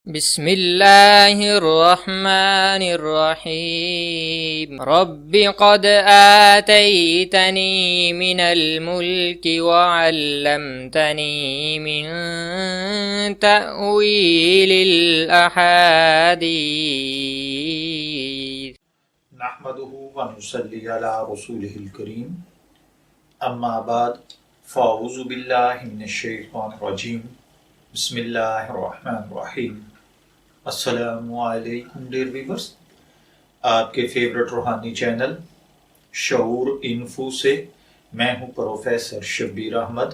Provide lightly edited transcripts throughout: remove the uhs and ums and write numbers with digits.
بسم اللہ الرحمن الرحیم رب قد آتیتنی من الملک وعلمتنی من تأویل الاحادیث نحمده ونصلی علی رسوله الکریم اما بعد فاعوذ باللہ من الشیطان الرجیم بسم اللہ الرحمن الرحیم السلام علیکم ڈیئر ویورز، آپ کے فیورٹ روحانی چینل شعور انفو سے میں ہوں پروفیسر شبیر احمد۔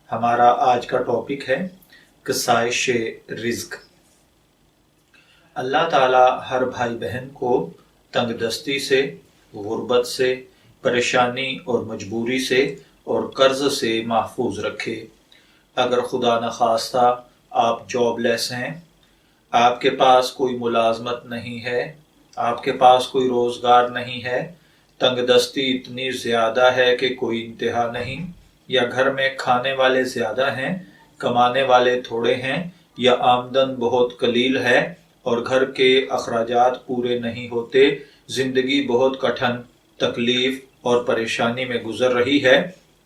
ہمارا آج کا ٹاپک ہے کسائش رزق۔ اللہ تعالیٰ ہر بھائی بہن کو تنگ دستی سے، غربت سے، پریشانی اور مجبوری سے اور قرض سے محفوظ رکھے۔ اگر خدا نخواستہ آپ جاب لیس ہیں، آپ کے پاس کوئی ملازمت نہیں ہے، آپ کے پاس کوئی روزگار نہیں ہے، تنگ دستی اتنی زیادہ ہے کہ کوئی انتہا نہیں، یا گھر میں کھانے والے زیادہ ہیں، کمانے والے تھوڑے ہیں، یا آمدن بہت قلیل ہے اور گھر کے اخراجات پورے نہیں ہوتے، زندگی بہت کٹھن، تکلیف اور پریشانی میں گزر رہی ہے۔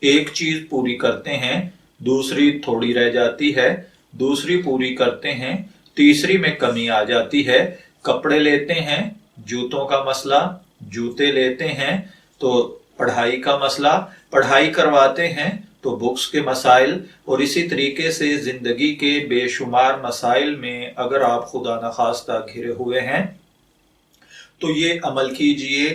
ایک چیز پوری کرتے ہیں، دوسری تھوڑی رہ جاتی ہے، دوسری پوری کرتے ہیں، تیسری میں کمی آ جاتی ہے۔ کپڑے لیتے ہیں، جوتوں کا مسئلہ، جوتے لیتے ہیں تو پڑھائی کا مسئلہ، پڑھائی کرواتے ہیں تو بکس کے مسائل، اور اسی طریقے سے زندگی کے بے شمار مسائل میں اگر آپ خدا نخواستہ گھرے ہوئے ہیں تو یہ عمل کیجئے،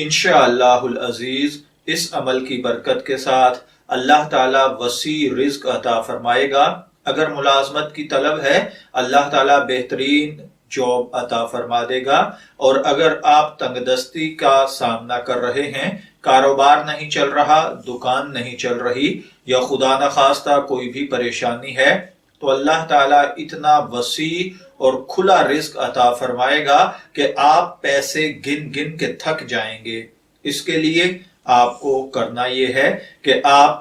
انشاءاللہ العزیز اس عمل کی برکت کے ساتھ اللہ تعالیٰ وسیع رزق عطا فرمائے گا۔ اگر ملازمت کی طلب ہے، اللہ تعالیٰ بہترین جاب عطا فرما دے گا، اور اگر آپ تنگ دستی کا سامنا کر رہے ہیں، کاروبار نہیں چل رہا، دکان نہیں چل رہی، یا خدا نخواستہ کوئی بھی پریشانی ہے، تو اللہ تعالیٰ اتنا وسیع اور کھلا رزق عطا فرمائے گا کہ آپ پیسے گن گن کے تھک جائیں گے۔ اس کے لیے آپ کو کرنا یہ ہے کہ آپ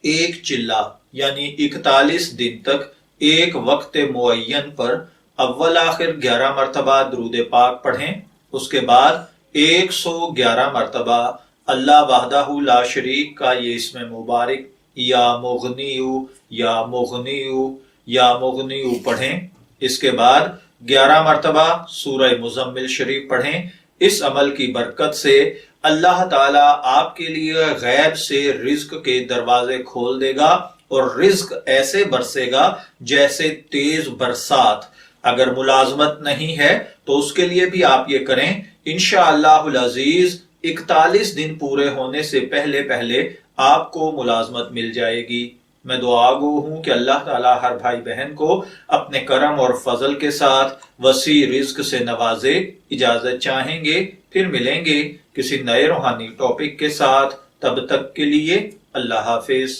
ایک چلہ یعنی 41 دن تک ایک وقت معین پر اول آخر 11 مرتبہ درود پاک پڑھیں، اس کے بعد 111 مرتبہ اللہ وحدہ لا شریک کا یہ اسم مبارک یا مغنیو یا مغنیو یا مغنیو پڑھیں۔ اس کے بعد 11 مرتبہ سورہ مزمل شریف پڑھیں۔ اس عمل کی برکت سے اللہ تعالیٰ آپ کے لیے غیب سے رزق کے دروازے کھول دے گا، اور رزق ایسے برسے گا جیسے تیز برسات۔ اگر ملازمت نہیں ہے تو اس کے لیے بھی آپ یہ کریں، انشاءاللہ العزیز 41 دن پورے ہونے سے پہلے پہلے آپ کو ملازمت مل جائے گی۔ میں دعا گو ہوں کہ اللہ تعالیٰ ہر بھائی بہن کو اپنے کرم اور فضل کے ساتھ وسیع رزق سے نوازے۔ اجازت چاہیں گے، پھر ملیں گے کسی نئے روحانی ٹاپک کے ساتھ، تب تک کے لیے اللہ حافظ۔